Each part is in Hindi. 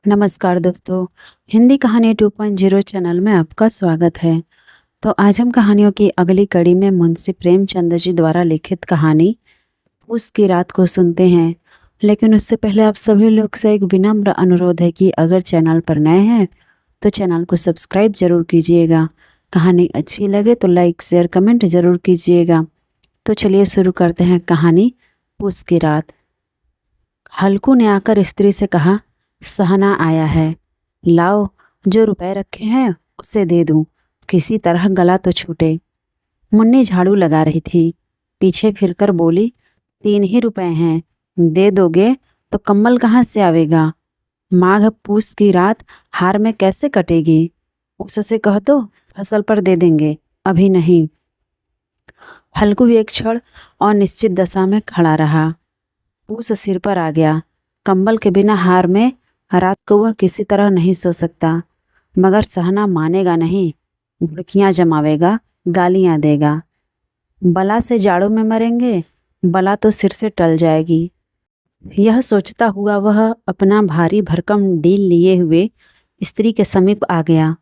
नमस्कार दोस्तों, हिंदी कहानी 2.0 चैनल में आपका स्वागत है। तो आज हम कहानियों की अगली कड़ी में मुंशी प्रेमचंद जी द्वारा लिखित कहानी उसकी रात को सुनते हैं। लेकिन उससे पहले आप सभी लोग से एक विनम्र अनुरोध है कि अगर चैनल पर नए हैं तो चैनल को सब्सक्राइब जरूर कीजिएगा। कहानी अच्छी लगे तो लाइक शेयर कमेंट जरूर कीजिएगा। तो चलिए शुरू करते हैं कहानी उसकी रात। हल्कू ने आकर स्त्री से कहा, सहना आया है, लाओ जो रुपए रखे हैं उसे दे दूं, किसी तरह गला तो छूटे। मुन्नी झाड़ू लगा रही थी, पीछे फिरकर बोली, 3 ही रुपए हैं, दे दोगे तो कम्बल कहाँ से आवेगा? माघ पूस की रात हार में कैसे कटेगी? उससे कह दो फसल पर दे देंगे, अभी नहीं। हल्कू एक क्षण और निश्चित दशा में खड़ा रहा। पूस सिर पर आ गया। कंबल के बिना हार में रात को वह किसी तरह नहीं सो सकता, मगर सहना मानेगा नहीं। घुड़कियाँ जमावेगा, गालियाँ देगा। बला से जाड़ों में मरेंगे, बला तो सिर से टल जाएगी। यह सोचता हुआ वह अपना भारी भरकम डील लिए हुए स्त्री के समीप आ गया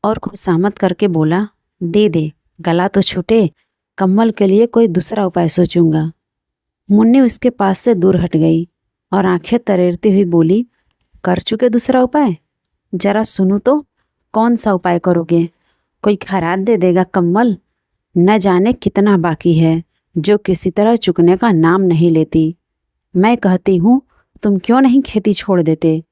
और खुशामद करके बोला, दे दे, गला तो छूटे, कम्बल के लिए कोई दूसरा उपाय सोचूंगा। मुन्नी उसके पास से दूर हट गई और आंखें तरेरती हुई बोली, कर चुके दूसरा उपाय? जरा सुनूं तो, कौन सा उपाय करोगे? कोई खैरात दे देगा कम्बल? न जाने कितना बाकी है जो किसी तरह चुकने का नाम नहीं लेती। मैं कहती हूँ तुम क्यों नहीं खेती छोड़ देते?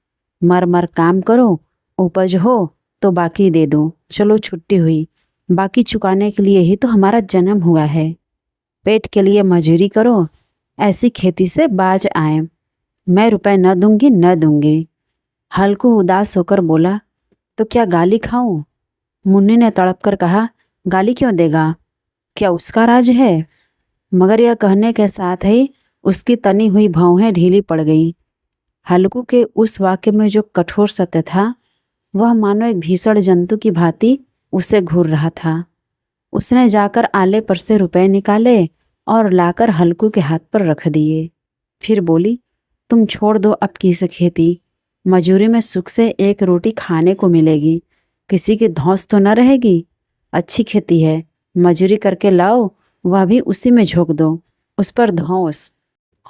मर मर काम करो, उपज हो तो बाकी दे दो। चलो छुट्टी हुई, बाकी चुकाने के लिए ही तो हमारा जन्म हुआ है। पेट के लिए मजूरी करो, ऐसी खेती से बाज आए। मैं रुपए न दूंगी न दूंगी। हल्कू उदास होकर बोला, तो क्या गाली खाऊं? मुन्नी ने तड़प कर कहा, गाली क्यों देगा? क्या उसका राज है? मगर यह कहने के साथ ही उसकी तनी हुई भौहें ढीली पड़ गई। हल्कू के उस वाक्य में जो कठोर सत्य था, वह मानो एक भीषण जंतु की भांति उसे घूर रहा था। उसने जाकर आले पर से रुपए निकाले और लाकर हल्कू के हाथ पर रख दिए। फिर बोली, तुम छोड़ दो अब की से खेती। मजूरी में सुख से एक रोटी खाने को मिलेगी, किसी की धौंस तो न रहेगी। अच्छी खेती है, मजूरी करके लाओ, वह भी उसी में झोंक दो, उस पर धौंस।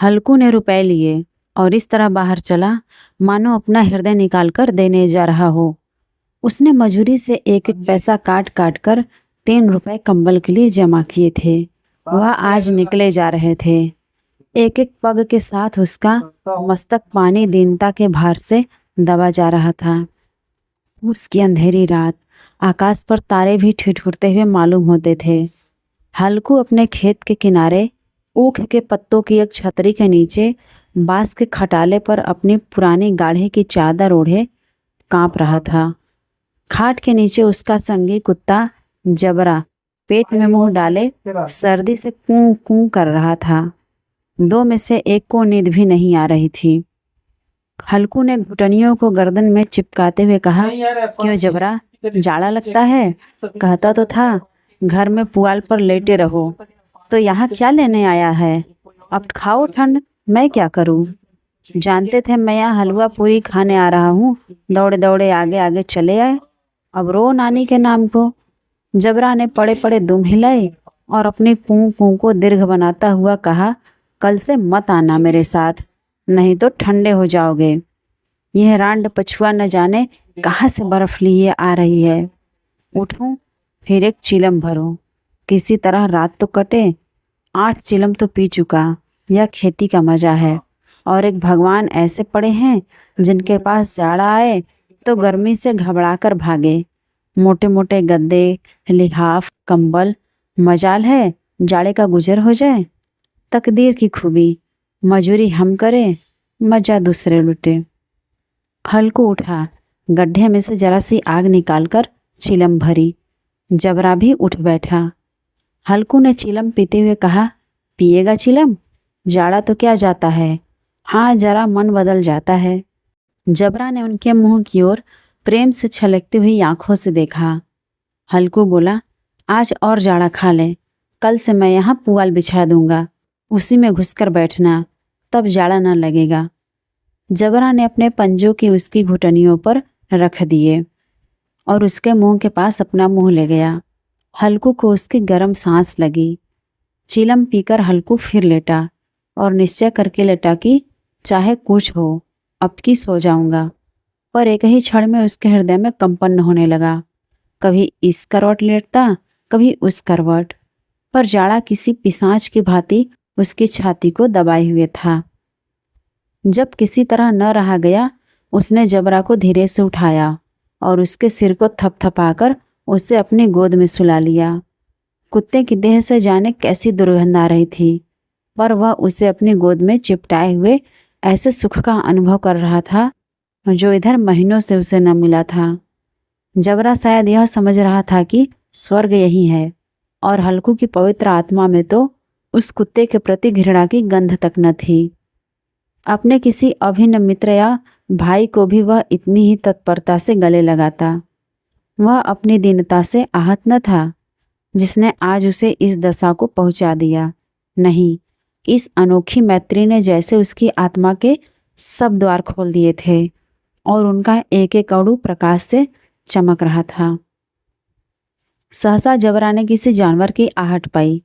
हल्कू ने रुपए लिए और इस तरह बाहर चला मानो अपना हृदय निकाल कर देने जा रहा हो। उसने मजूरी से एक एक पैसा काट काट कर 3 रुपए कंबल के लिए जमा किए थे। वह आज निकले जा रहे थे। एक एक पग के साथ उसका मस्तक पानी दीनता के भार से दबा जा रहा था। उसकी अंधेरी रात, आकाश पर तारे भी ठिठुरते हुए मालूम होते थे। हल्कू अपने खेत के किनारे ऊख के पत्तों की एक छतरी के नीचे बांस के खटाले पर अपनी पुरानी गाढ़े की चादर ओढ़े कांप रहा था। खाट के नीचे उसका संगी कुत्ता जबरा पेट में मुंह डाले सर्दी से कूं कूं कर रहा था। 2 में से एक को नींद भी नहीं आ रही थी। हल्कू ने घुटनियों को गर्दन में चिपकाते हुए कहा, क्यों जबरा, जाड़ा लगता है? कहता तो था घर में पुआल पर लेटे रहो, तो यहाँ क्या लेने आया है? अब खाओ ठंड, मैं क्या करूँ? जानते थे मैं यहाँ हलवा पूरी खाने आ रहा हूँ, दौड़े दौड़े आगे आगे चले आए। अब रो नानी के नाम को। जबरा ने पड़े पड़े दुम हिलाई और अपनी कूं कूं को दीर्घ बनाता हुआ कहा, कल से मत आना मेरे साथ, नहीं तो ठंडे हो जाओगे। यह रांड पछुआ न जाने कहाँ से बर्फ लिए आ रही है। उठूं फिर एक चिलम भरूं, किसी तरह रात तो कटे। 8 चिलम तो पी चुका, यह खेती का मजा है। और एक भगवान ऐसे पड़े हैं जिनके पास जाड़ा आए तो गर्मी से घबरा कर भागे। मोटे मोटे गद्दे, लिहाफ, कंबल, मजाल है जाड़े का गुजर हो जाए। तकदीर की खूबी, मजूरी हम करें, मजा दूसरे लुटे। हल्कू उठा, गड्ढे में से जरा सी आग निकालकर चिलम भरी। जबरा भी उठ बैठा। हल्कू ने चिलम पीते हुए कहा, पिएगा चिलम? जाड़ा तो क्या जाता है, हाँ जरा मन बदल जाता है। जबरा ने उनके मुंह की ओर प्रेम से छलकती हुई आंखों से देखा। हल्कू बोला, आज और जाड़ा खा ले, कल से मैं यहाँ पुआल बिछा दूंगा, उसी में घुसकर बैठना, तब जाड़ा न लगेगा। जबरा ने अपने पंजों की उसकी घुटनियों पर रख दिए और उसके मुंह के पास अपना मुंह ले गया। हल्कू को उसकी गर्म सांस लगी। चीलम पीकर हल्कू फिर लेटा और निश्चय करके लेटा कि चाहे कुछ हो, अब की सो जाऊंगा। पर एक ही क्षण में उसके हृदय में कंपन होने लगा। कभी इस करवट लेटता, कभी उस करवट, पर जाड़ा किसी पिशाच की भांति उसकी छाती को दबाए हुए था। जब किसी तरह न रहा गया, उसने जबरा को धीरे से उठाया और उसके सिर को थपथपाकर उसे अपनी गोद में सुला लिया। कुत्ते की देह से जाने कैसी दुर्गंध आ रही थी, पर वह उसे अपनी गोद में चिपटाए हुए ऐसे सुख का अनुभव कर रहा था जो इधर महीनों से उसे न मिला था। जबरा शायद यह समझ रहा था कि स्वर्ग यही है, और हल्कू की पवित्र आत्मा में तो उस कुत्ते के प्रति घृणा की गंध तक न थी। अपने किसी अभिन्न मित्र या भाई को भी वह इतनी ही तत्परता से गले लगाता। वह अपनी दीनता से आहत न था जिसने आज उसे इस दशा को पहुंचा दिया। नहीं, इस अनोखी मैत्री ने जैसे उसकी आत्मा के सब द्वार खोल दिए थे और उनका एक एक अणु प्रकाश से चमक रहा था। सहसा जबरा ने किसी जानवर की आहट पाई।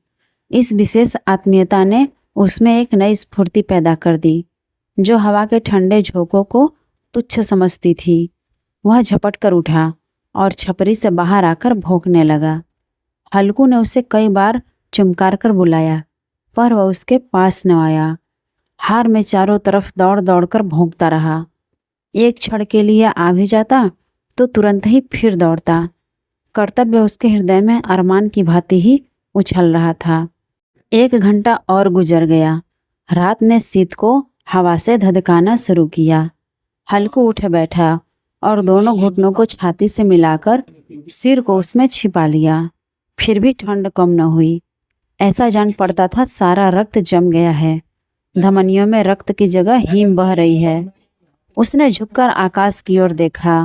इस विशेष आत्मीयता ने उसमें एक नई स्फूर्ति पैदा कर दी जो हवा के ठंडे झोंकों को तुच्छ समझती थी। वह झपट कर उठा और छपरी से बाहर आकर भौंकने लगा। हल्कू ने उसे कई बार चुमकार कर बुलाया, पर वह उसके पास न आया। हार में चारों तरफ दौड़ दौड़ कर भौंकता रहा। एक क्षण के लिए आ भी जाता तो तुरंत ही फिर दौड़ता। कर्तव्य उसके हृदय में अरमान की भांति ही उछल रहा था। 1 घंटा और गुजर गया। रात ने शीत को हवा से धधकाना शुरू किया। हल्कू उठ बैठा और दोनों घुटनों को छाती से मिलाकर सिर को उसमें छिपा लिया। फिर भी ठंड कम न हुई। ऐसा जान पड़ता था सारा रक्त जम गया है। धमनियों में रक्त की जगह हिम बह रही है। उसने झुककर आकाश की ओर देखा।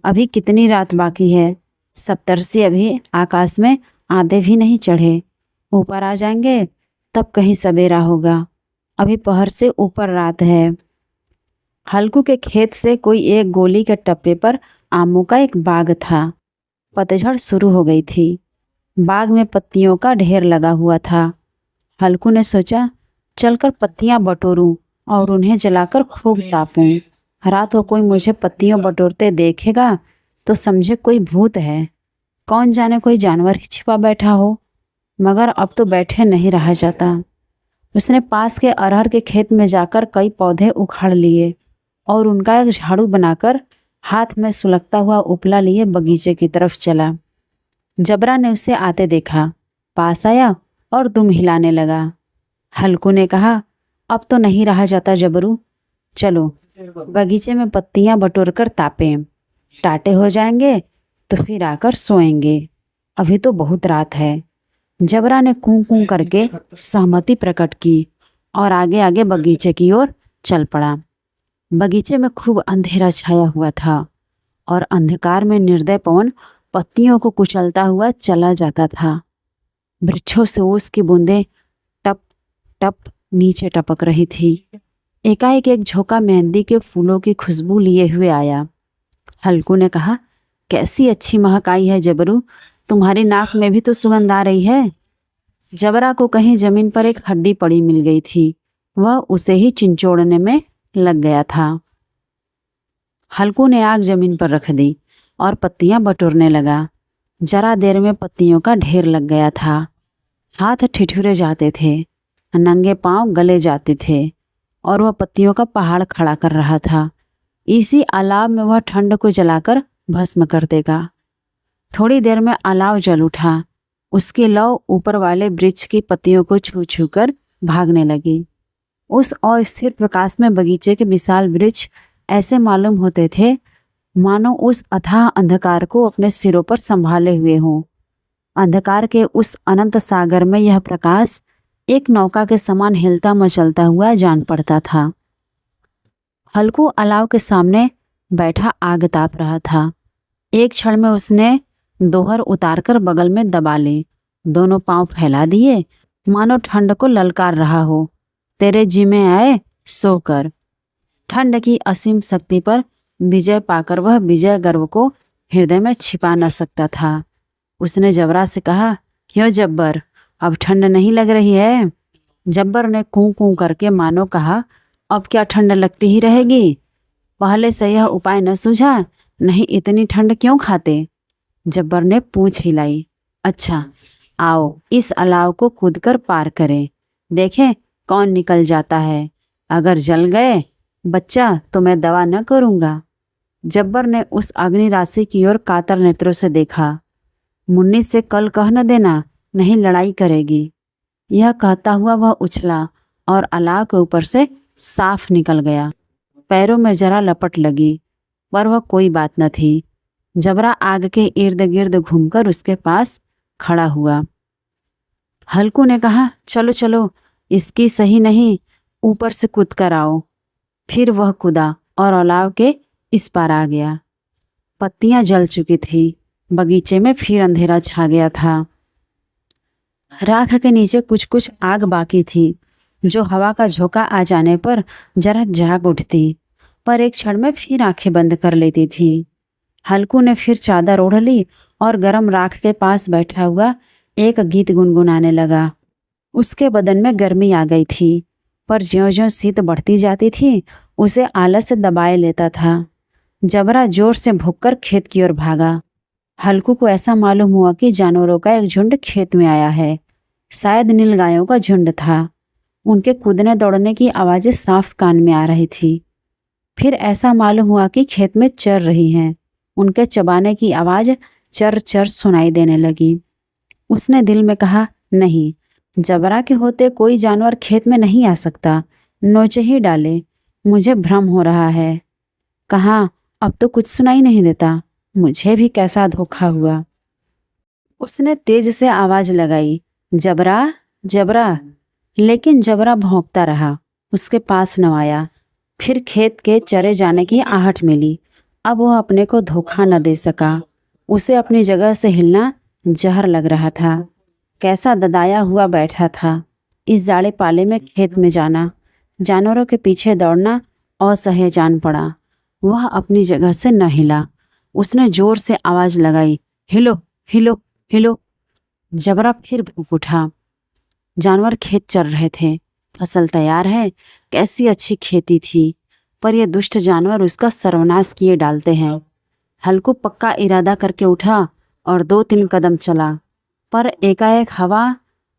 अभी कितनी रात बाकी है। सप्तर्षि अभी आकाश में आधे भी नहीं चढ़े। ऊपर आ जाएंगे तब कहीं सवेरा होगा। अभी पहर से ऊपर रात है। हल्कू के खेत से कोई एक गोली के टप्पे पर आमों का एक बाग था। पतझड़ शुरू हो गई थी। बाग में पत्तियों का ढेर लगा हुआ था। हल्कू ने सोचा, चलकर पत्तियां बटोरूं और उन्हें जलाकर खूब तापूं। रात को कोई मुझे पत्तियों बटोरते देखेगा तो समझे कोई भूत है। कौन जाने कोई जानवर ही छिपा बैठा हो। मगर अब तो बैठे नहीं रहा जाता। उसने पास के अरहर के खेत में जाकर कई पौधे उखाड़ लिए और उनका एक झाड़ू बनाकर हाथ में सुलगता हुआ उपला लिए बगीचे की तरफ चला। जबरा ने उसे आते देखा, पास आया और दुम हिलाने लगा। हल्कू ने कहा, अब तो नहीं रहा जाता जबरू, चलो बगीचे में पत्तियां बटोर कर तापें। टाटे हो जाएंगे तो फिर आकर सोएंगे। अभी तो बहुत रात है। जबरा ने कूं कूं करके सहमति प्रकट की और आगे आगे बगीचे की ओर चल पड़ा। बगीचे में खूब अंधेरा छाया हुआ था और अंधकार में निर्दय पवन पत्तियों को कुचलता हुआ चला जाता था। वृक्षों से ओस की बूंदें टप टप नीचे टपक रही थी। एकाएक एक झोंका मेहंदी के फूलों की खुशबू लिए हुए आया। हल्कू ने कहा, कैसी अच्छी महक आई है जबरू, तुम्हारी नाक में भी तो सुगंध आ रही है। जबरा को कहीं जमीन पर एक हड्डी पड़ी मिल गई थी। वह उसे ही चिंचोड़ने में लग गया था। हल्कू ने आग जमीन पर रख दी और पत्तियां बटोरने लगा। जरा देर में पत्तियों का ढेर लग गया था। हाथ ठिठुरे जाते थे, नंगे पांव गले जाते थे और वह पत्तियों का पहाड़ खड़ा कर रहा था। इसी अलाव में वह ठंड को जलाकर भस्म कर देगा। थोड़ी देर में अलाव जल उठा। उसकी लौ ऊपर वाले वृक्ष की पत्तियों को छू छू कर भागने लगी। उस अस्थिर प्रकाश में बगीचे के विशाल वृक्ष ऐसे मालूम होते थे मानो उस अथाह अंधकार को अपने सिरों पर संभाले हुए हों। अंधकार के उस अनंत सागर में यह प्रकाश एक नौका के समान हिलता मचलता हुआ जान पड़ता था। हल्कू अलाव के सामने बैठा आग ताप रहा था। एक क्षण में उसने दोहर उतारकर बगल में दबा ली। दोनों पांव फैला दिए मानो ठंड को ललकार रहा हो। तेरे जी में आए सो कर। ठंड की असीम शक्ति पर विजय पाकर वह विजय गर्व को हृदय में छिपा न सकता था। उसने जबरा से कहा, क्यों जब्बर, अब ठंड नहीं लग रही है? जब्बर ने कूं कूं करके मानो कहा, अब क्या ठंड लगती ही रहेगी? पहले से यह उपाय न सूझा? नहीं इतनी ठंड क्यों खाते? जब्बर ने पूंछ हिलाई। अच्छा, आओ इस अलाव को कूदकर पार करें, देखें कौन निकल जाता है। अगर जल गए बच्चा तो मैं दवा न करूँगा। जब्बर ने उस अग्नि राशि की ओर कातर नेत्रों से देखा। मुन्नी से कल कह न देना, नहीं लड़ाई करेगी। यह कहता हुआ वह उछला और अलाव के ऊपर से साफ निकल गया। पैरों में जरा लपट लगी, पर वह कोई बात न थी। जबरा आग के इर्द गिर्द घूमकर उसके पास खड़ा हुआ। हल्कू ने कहा, चलो चलो, इसकी सही नहीं, ऊपर से कूद कर आओ। फिर वह कूदा और अलाव के इस पार आ गया। पत्तियां जल चुकी थी। बगीचे में फिर अंधेरा छा गया था। राख के नीचे कुछ कुछ आग बाकी थी, जो हवा का झोंका आ जाने पर जरा जाग उठती, पर एक क्षण में फिर आंखें बंद कर लेती थी। हल्कू ने फिर चादर ओढ़ ली और गरम राख के पास बैठा हुआ एक गीत गुनगुनाने लगा। उसके बदन में गर्मी आ गई थी, पर ज्यों-ज्यों शीत बढ़ती जाती थी उसे आलस से दबाए लेता था। जबरा जोर से भूंककर खेत की ओर भागा। हल्कू को ऐसा मालूम हुआ कि जानवरों का एक झुंड खेत में आया है। शायद नीलगायों का झुंड था। उनके कूदने दौड़ने की आवाज़ें साफ कान में आ रही थी। फिर ऐसा मालूम हुआ कि खेत में चर रही हैं। उनके चबाने की आवाज़ चर चर सुनाई देने लगी। उसने दिल में कहा, नहीं, जबरा के होते कोई जानवर खेत में नहीं आ सकता, नोचे ही डाले। मुझे भ्रम हो रहा है। कहाँ, अब तो कुछ सुनाई नहीं देता। मुझे भी कैसा धोखा हुआ। उसने तेज से आवाज लगाई, जबरा जबरा, लेकिन जबरा भौंकता रहा, उसके पास न आया। फिर खेत के चरे जाने की आहट मिली। अब वह अपने को धोखा न दे सका। उसे अपनी जगह से हिलना जहर लग रहा था। कैसा ददाया हुआ बैठा था। इस जाड़े पाले में खेत में जाना, जानवरों के पीछे दौड़ना असह्य जान पड़ा। वह अपनी जगह से न हिला। उसने जोर से आवाज लगाई, हिलो हिलो हिलो। जबरा फिर भूख उठा। जानवर खेत चर रहे थे। फसल तैयार है। कैसी अच्छी खेती थी, पर ये दुष्ट जानवर उसका सर्वनाश किए डालते हैं। हल्कू पक्का इरादा करके उठा और 2-3 कदम चला, पर एकाएक हवा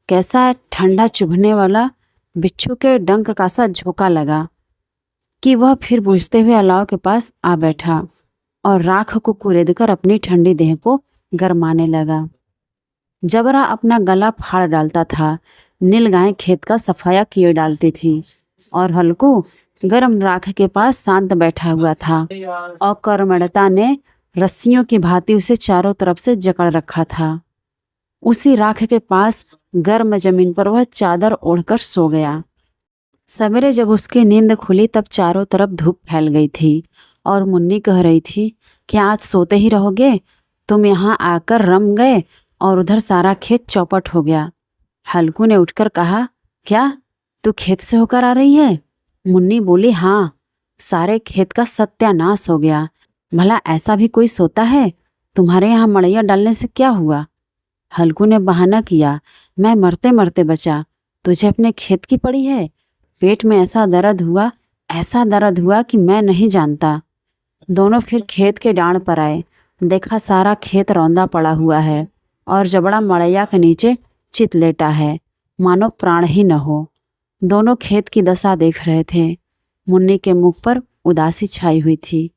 कैसा ठंडा चुभने वाला बिच्छू के डंक का सा झोंका लगा कि वह फिर बुझते हुए अलाव के पास आ बैठा और राख को कुरेदकर अपनी ठंडी देह को गरमाने लगा। जबरा अपना गला फाड़ डालता था। नीलगाय खेत का सफाया किए डालती थी और हल्कू गरम राख के पास शांत बैठा हुआ था। अकर्मण्यता ने रस्सियों की भांति उसे चारों तरफ से जकड़ रखा था। उसी राख के पास गर्म जमीन पर वह चादर ओढ़कर सो गया। सवेरे जब उसकी नींद खुली तब चारों तरफ धूप फैल गई थी और मुन्नी कह रही थी कि आज सोते ही रहोगे? तुम यहाँ आकर रम गए और उधर सारा खेत चौपट हो गया। हल्कू ने उठकर कहा, क्या तू खेत से होकर आ रही है? मुन्नी बोली, हाँ, सारे खेत का सत्यानाश हो गया। भला ऐसा भी कोई सोता है? तुम्हारे यहाँ मड़ैया डालने से क्या हुआ? हल्कू ने बहाना किया, मैं मरते मरते बचा, तुझे अपने खेत की पड़ी है। पेट में ऐसा दर्द हुआ कि मैं नहीं जानता। दोनों फिर खेत के डांड पर आए। देखा सारा खेत रौंदा पड़ा हुआ है और जबड़ा मड़ैया के नीचे चित लेटा है, मानो प्राण ही न हो। दोनों खेत की दशा देख रहे थे। मुन्नी के मुख पर उदासी छाई हुई थी,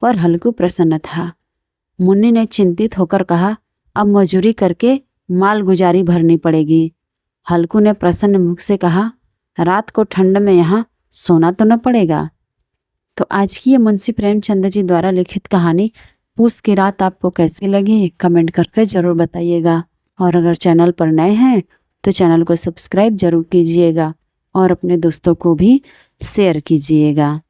पर हल्कू प्रसन्न था। मुन्नी ने चिंतित होकर कहा, अब मजूरी करके माल गुजारी भरनी पड़ेगी। हल्कू ने प्रसन्न मुख से कहा, रात को ठंड में यहाँ सोना तो न पड़ेगा। तो आज की ये मुंशी प्रेमचंद जी द्वारा लिखित कहानी पूस की रात आपको कैसी लगी कमेंट करके ज़रूर बताइएगा। और अगर चैनल पर नए हैं तो चैनल को सब्सक्राइब जरूर कीजिएगा और अपने दोस्तों को भी शेयर कीजिएगा।